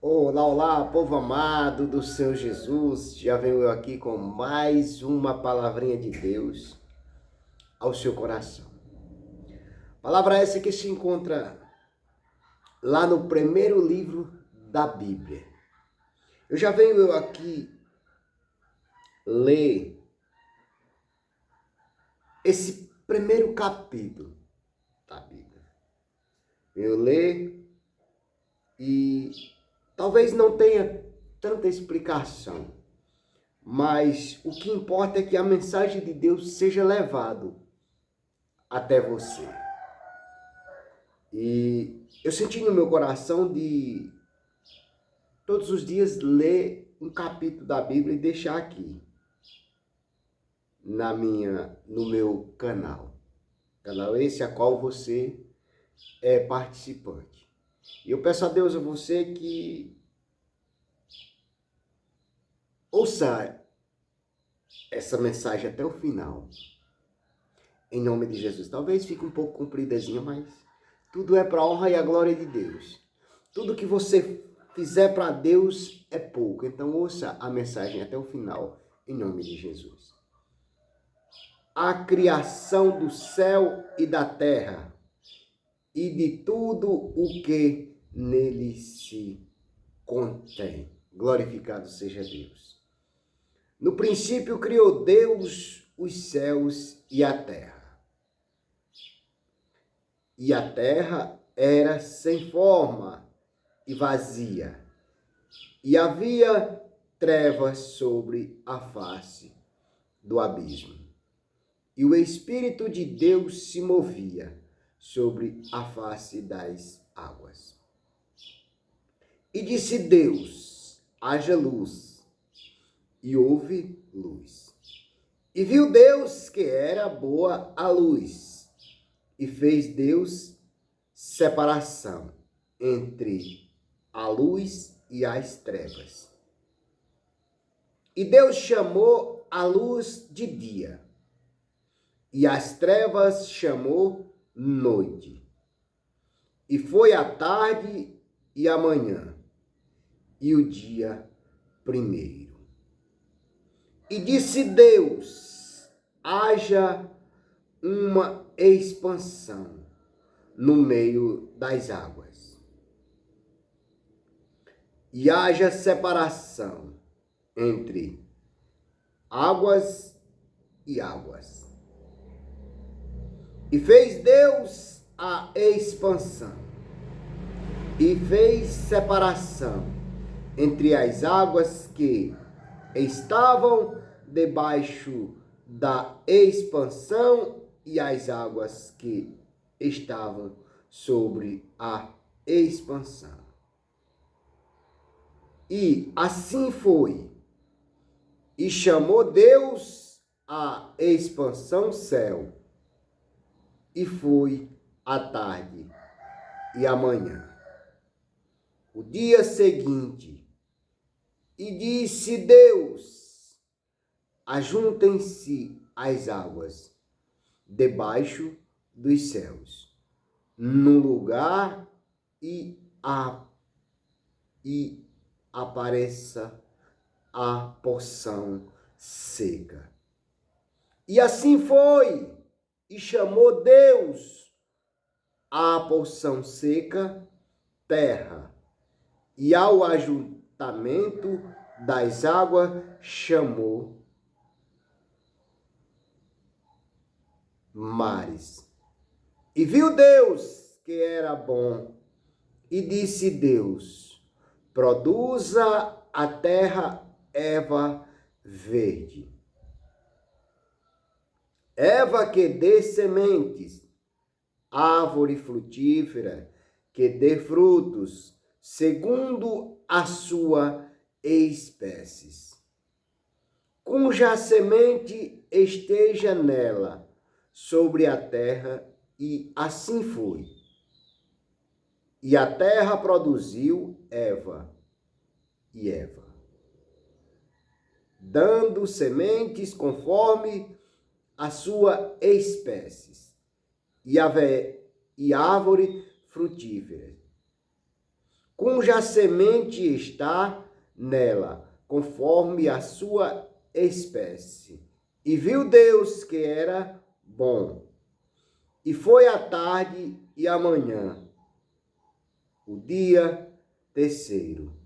Olá, olá, povo amado do Senhor Jesus. Já venho eu aqui com mais uma palavrinha de Deus ao seu coração. Palavra essa que se encontra lá no primeiro livro da Bíblia. Eu já venho eu aqui ler esse primeiro capítulo da Bíblia. Eu ler e talvez não tenha tanta explicação, mas o que importa é que a mensagem de Deus seja levada até você. E eu senti no meu coração de todos os dias ler um capítulo da Bíblia e deixar aqui no meu canal esse a qual você é participante. E eu peço a Deus a você que ouça essa mensagem até o final, em nome de Jesus. Talvez fique um pouco compridazinha, mas tudo é para a honra e a glória de Deus. Tudo que você fizer para Deus é pouco. Então ouça a mensagem até o final, em nome de Jesus. A criação do céu e da terra e de tudo o que nele se contém. Glorificado seja Deus. No princípio criou Deus os céus e a terra. E a terra era sem forma e vazia, e havia trevas sobre a face do abismo. E o Espírito de Deus se movia sobre a face das águas. E disse Deus: haja luz, e houve luz. E viu Deus que era boa a luz, e fez Deus separação entre a luz e as trevas. E Deus chamou a luz de dia, e as trevas chamou noite. E foi a tarde e a manhã, e o dia primeiro. E disse Deus: haja uma expansão no meio das águas, e haja separação entre águas e águas. E fez Deus a expansão, e fez separação entre as águas que estavam debaixo da expansão e as águas que estavam sobre a expansão. E assim foi. E chamou Deus a expansão céu. E foi a tarde e a manhã, o dia seguinte. E disse Deus: ajuntem-se as águas debaixo dos céus, no lugar e apareça a porção seca. E assim foi, e chamou Deus a porção seca terra, e ao ajuntamento das águas chamou mares. E viu Deus que era bom, e disse Deus: produza a terra erva verde, erva que dê sementes, árvore frutífera que dê frutos, segundo a sua espécie, cuja semente esteja nela, sobre a terra. E assim foi. E a terra produziu Eva e Eva, dando sementes conforme a sua espécie, e árvore frutífera, cuja semente está nela, conforme a sua espécie. E viu Deus que era bom. E foi a tarde e a manhã, o dia terceiro.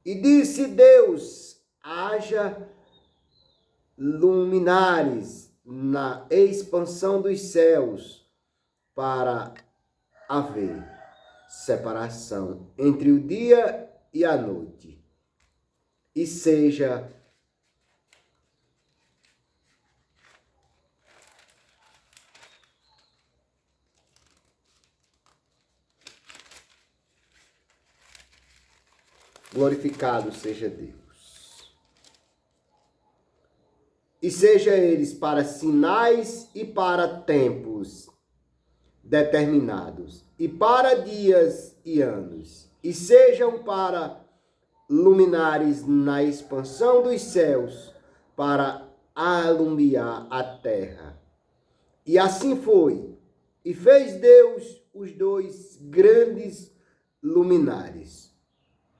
E disse Deus: haja luminares na expansão dos céus, para haver separação entre o dia e a noite, e seja glorificado seja Deus. E seja eles para sinais e para tempos determinados, e para dias e anos, e sejam para luminares na expansão dos céus, para alumiar a terra. E assim foi. E fez Deus os dois grandes luminares.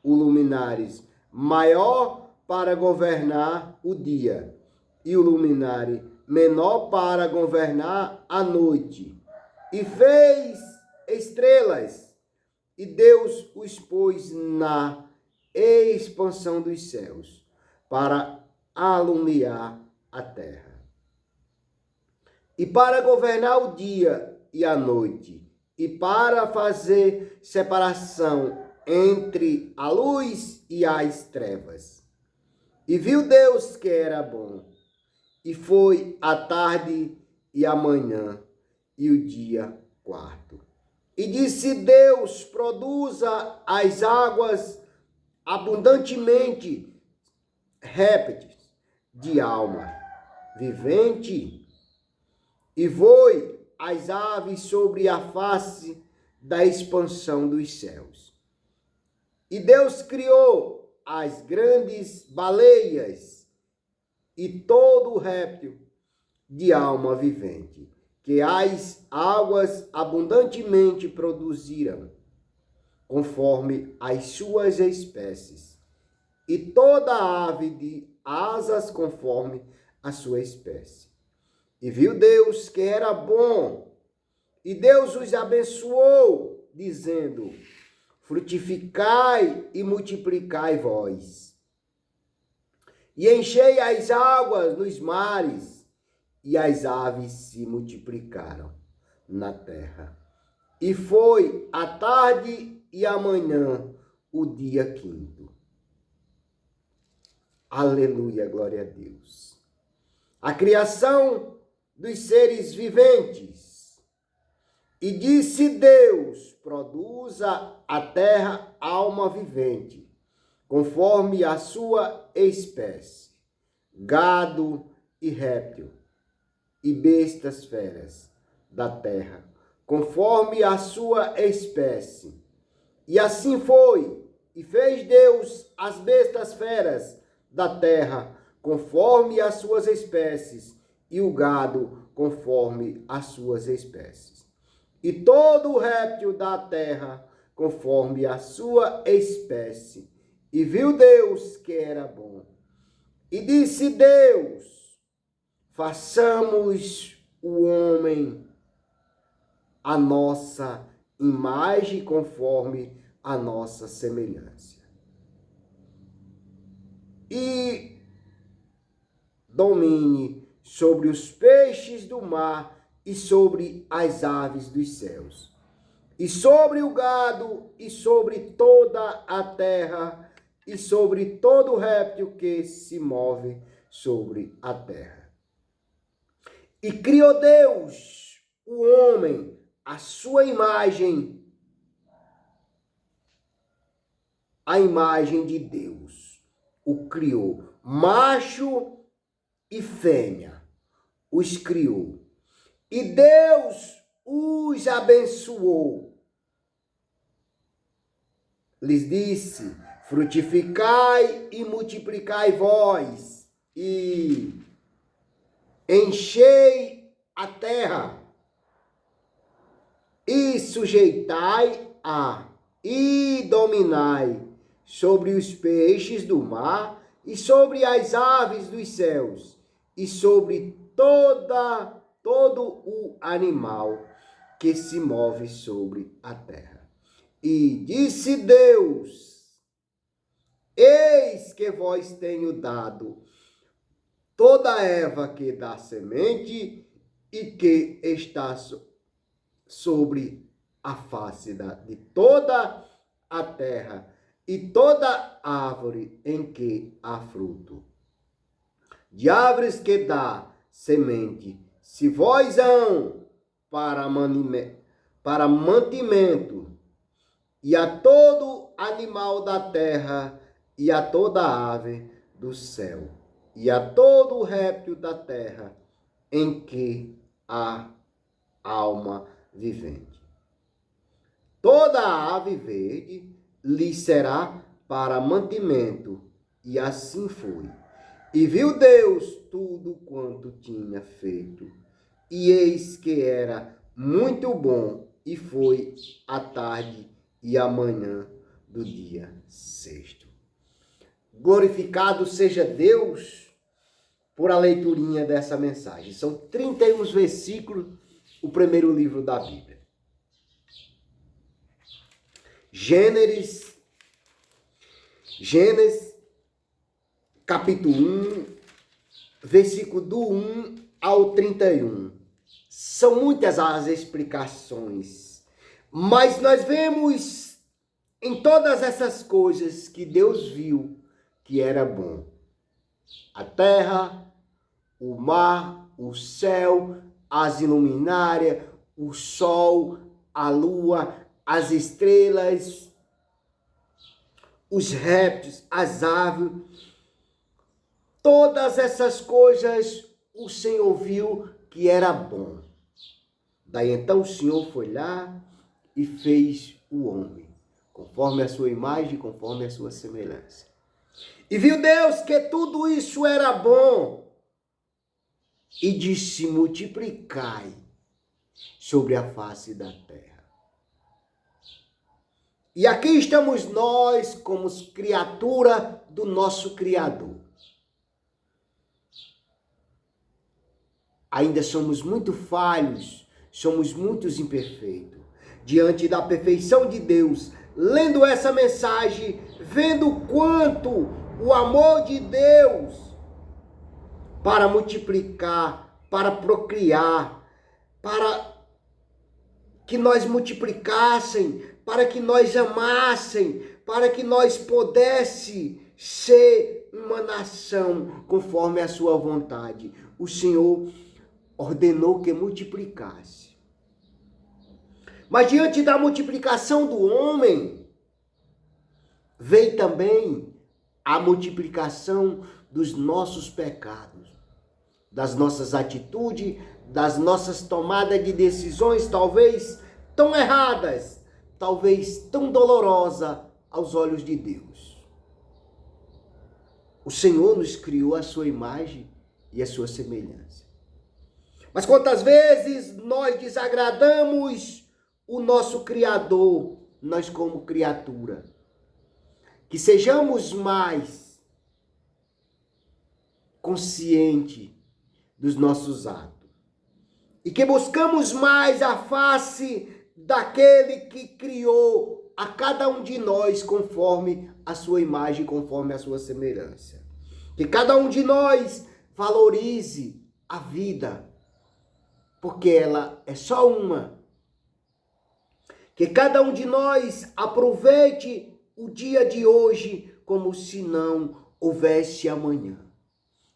O luminares maior para governar o dia, e o luminare menor para governar a noite. E fez estrelas, e Deus os pôs na expansão dos céus, para alumiar a terra. E para governar o dia e a noite, e para fazer separação entre a luz e as trevas. E viu Deus que era bom. E foi a tarde e a manhã, e o dia quarto. E disse Deus: produza as águas abundantemente répteis de alma vivente, e voe as aves sobre a face da expansão dos céus. E Deus criou as grandes baleias e todo o réptil de alma vivente, que as águas abundantemente produziram, conforme as suas espécies, e toda ave de asas conforme a sua espécie. E viu Deus que era bom, e Deus os abençoou, dizendo: frutificai e multiplicai vós, e enchei as águas nos mares, e as aves se multiplicaram na terra. E foi a tarde e a manhã, o dia quinto. Aleluia, glória a Deus. A criação dos seres viventes. E disse Deus: produza a terra alma vivente, conforme a sua espécie, gado e réptil, e bestas feras da terra, conforme a sua espécie. E assim foi, e fez Deus as bestas feras da terra, conforme as suas espécies, e o gado, conforme as suas espécies. E todo o réptil da terra, conforme a sua espécie. E viu Deus que era bom. E disse Deus: façamos o homem a nossa imagem, conforme a nossa semelhança. E domine sobre os peixes do mar e sobre as aves dos céus, e sobre o gado, e sobre toda a terra, e sobre todo réptil que se move sobre a terra. E criou Deus o homem à sua imagem, a imagem de Deus o criou, macho e fêmea os criou. E Deus os abençoou. Lhes disse: frutificai e multiplicai vós, e enchei a terra, e sujeitai-a, e dominai dominai sobre os peixes do mar e sobre as aves dos céus e sobre todo o animal que se move sobre a terra. E disse Deus: eis que vos tenho dado toda erva que dá semente e que está sobre a face de toda a terra, e toda árvore em que há fruto. De árvores que dá semente, se vós hão para mantimento, e a todo animal da terra, e a toda ave do céu, e a todo réptil da terra, em que há alma vivente. Toda ave verde lhe será para mantimento, e assim foi. E viu Deus tudo quanto tinha feito, e eis que era muito bom, e foi a tarde e a manhã do dia sexto. Glorificado seja Deus por a leiturinha dessa mensagem. São 31 versículos, o primeiro livro da Bíblia. Gênesis, capítulo 1, versículo do 1 ao 31. São muitas as explicações, mas nós vemos em todas essas coisas que Deus viu que era bom. A terra, o mar, o céu, as luminárias, o sol, a lua, as estrelas, os répteis, as aves, todas essas coisas o Senhor viu que era bom. Daí então o Senhor foi lá e fez o homem, conforme a sua imagem, conforme a sua semelhança. E viu Deus que tudo isso era bom, e disse: multiplicai sobre a face da terra. E aqui estamos nós como criatura do nosso Criador. Ainda somos muito falhos, somos muito imperfeitos. Diante da perfeição de Deus, lendo essa mensagem, vendo quanto o amor de Deus para multiplicar, para procriar, para que nós multiplicassem, para que nós amassem, para que nós pudéssemos ser uma nação conforme a sua vontade. O Senhor ordenou que multiplicasse. Mas diante da multiplicação do homem, veio também a multiplicação dos nossos pecados, das nossas atitudes, das nossas tomadas de decisões, talvez tão erradas, talvez tão dolorosas aos olhos de Deus. O Senhor nos criou a sua imagem e a sua semelhança. Mas quantas vezes nós desagradamos o nosso Criador, nós como criatura? Que sejamos mais conscientes dos nossos atos. E que buscamos mais a face daquele que criou a cada um de nós conforme a sua imagem, conforme a sua semelhança. Que cada um de nós valorize a vida, porque ela é só uma. Que cada um de nós aproveite o dia de hoje como se não houvesse amanhã.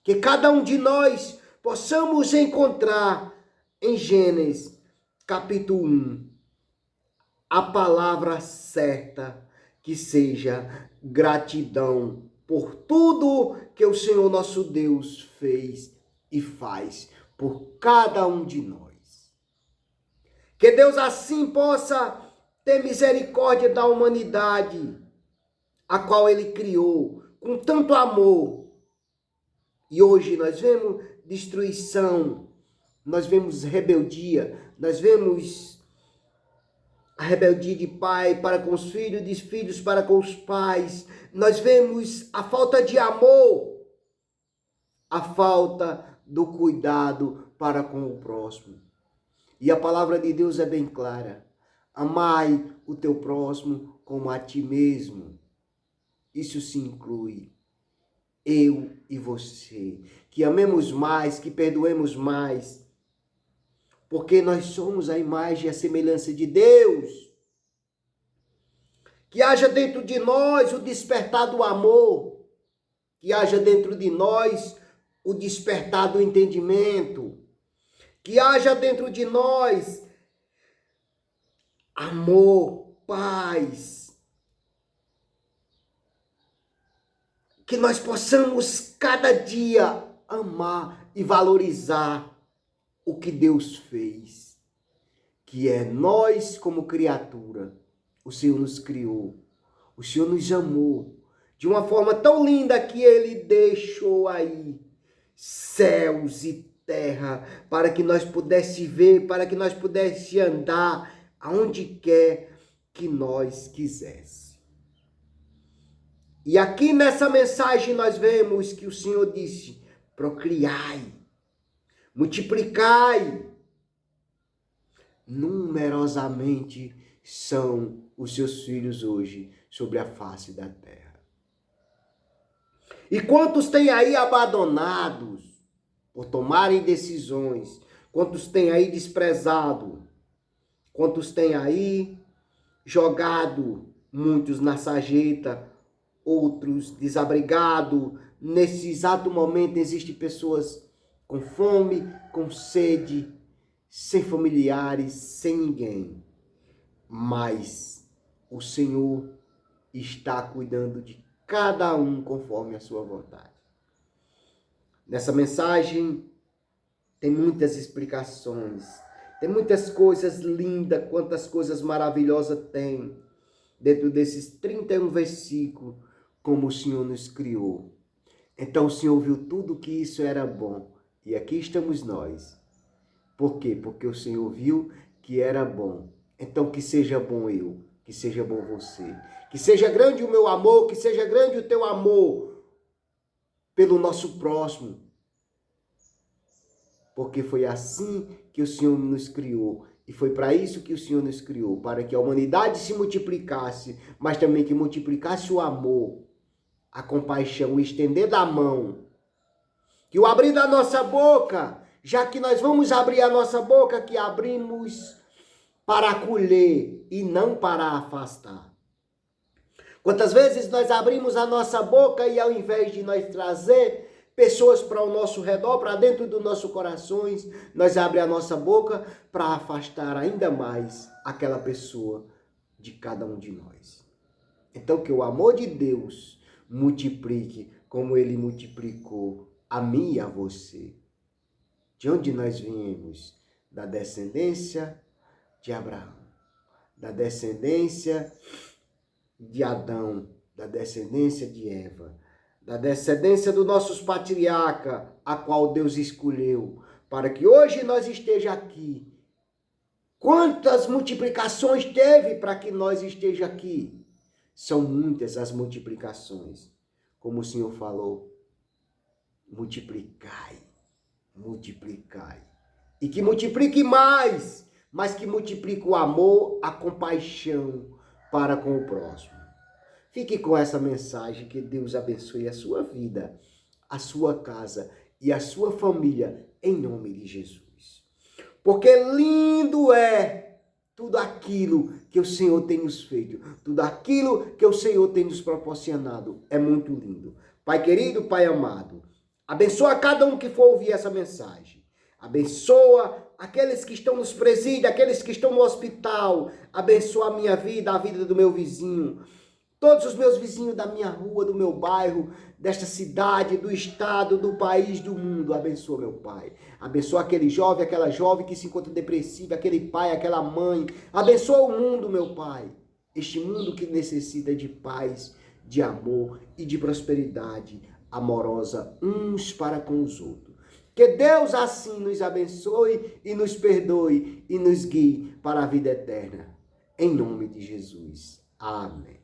Que cada um de nós possamos encontrar em Gênesis capítulo 1 a palavra certa, que seja gratidão por tudo que o Senhor nosso Deus fez e faz por cada um de nós. Que Deus assim possa ter misericórdia da humanidade, a qual Ele criou com tanto amor. E hoje nós vemos destruição, nós vemos rebeldia, nós vemos a rebeldia de pai para com os filhos, de filhos para com os pais. Nós vemos a falta de amor, a falta do cuidado para com o próximo. E a palavra de Deus é bem clara. Amai o teu próximo como a ti mesmo. Isso se inclui eu e você. Que amemos mais, que perdoemos mais. Porque nós somos a imagem e a semelhança de Deus. Que haja dentro de nós o despertar do amor. Que haja dentro de nós o despertar do entendimento. Que haja dentro de nós amor, paz. Que nós possamos cada dia amar e valorizar o que Deus fez. Que é nós como criatura. O Senhor nos criou. O Senhor nos amou de uma forma tão linda que Ele deixou aí céus e terra para que nós pudéssemos ver, para que nós pudéssemos andar aonde quer que nós quiséssemos. E aqui nessa mensagem nós vemos que o Senhor disse: procriai, multiplicai. Numerosamente são os seus filhos hoje sobre a face da terra. E quantos têm aí abandonados por tomarem decisões? Quantos têm aí desprezado? Quantos têm aí jogado muitos na sarjeta, outros desabrigados? Nesse exato momento existem pessoas com fome, com sede, sem familiares, sem ninguém. Mas o Senhor está cuidando de cada um conforme a sua vontade. Nessa mensagem tem muitas explicações, tem muitas coisas lindas, quantas coisas maravilhosas tem dentro desses 31 versículos, como o Senhor nos criou. Então o Senhor viu tudo que isso era bom. E aqui estamos nós. Por quê? Porque o Senhor viu que era bom. Então que seja bom eu, que seja bom você. Que seja grande o meu amor, que seja grande o teu amor pelo nosso próximo. Porque foi assim que o Senhor nos criou. E foi para isso que o Senhor nos criou. Para que a humanidade se multiplicasse, mas também que multiplicasse o amor, a compaixão, o estender da mão. Que o abrir da nossa boca, já que nós vamos abrir a nossa boca, que abrimos para acolher e não para afastar. Quantas vezes nós abrimos a nossa boca e ao invés de nós trazer pessoas para o nosso redor, para dentro dos nossos corações, nós abrimos a nossa boca para afastar ainda mais aquela pessoa de cada um de nós. Então que o amor de Deus multiplique como Ele multiplicou a mim e a você. De onde nós viemos? Da descendência de Abraão, da descendência de Adão, da descendência de Eva, da descendência dos nossos patriarcas, a qual Deus escolheu, para que hoje nós esteja aqui. Quantas multiplicações teve para que nós esteja aqui? São muitas as multiplicações. Como o Senhor falou, multiplicai, multiplicai. E que multiplique mais, mas que multiplique o amor, a compaixão para com o próximo. Fique com essa mensagem, que Deus abençoe a sua vida, a sua casa e a sua família, em nome de Jesus. Porque lindo é tudo aquilo que o Senhor tem nos feito, tudo aquilo que o Senhor tem nos proporcionado, é muito lindo. Pai querido, Pai amado, abençoa cada um que for ouvir essa mensagem. Abençoa aqueles que estão nos presídios, aqueles que estão no hospital. Abençoa a minha vida, a vida do meu vizinho. Todos os meus vizinhos da minha rua, do meu bairro, desta cidade, do estado, do país, do mundo. Abençoa, meu Pai. Abençoa aquele jovem, aquela jovem que se encontra depressiva, aquele pai, aquela mãe. Abençoa o mundo, meu Pai. Este mundo que necessita de paz, de amor e de prosperidade amorosa uns para com os outros. Que Deus assim nos abençoe e nos perdoe e nos guie para a vida eterna. Em nome de Jesus. Amém.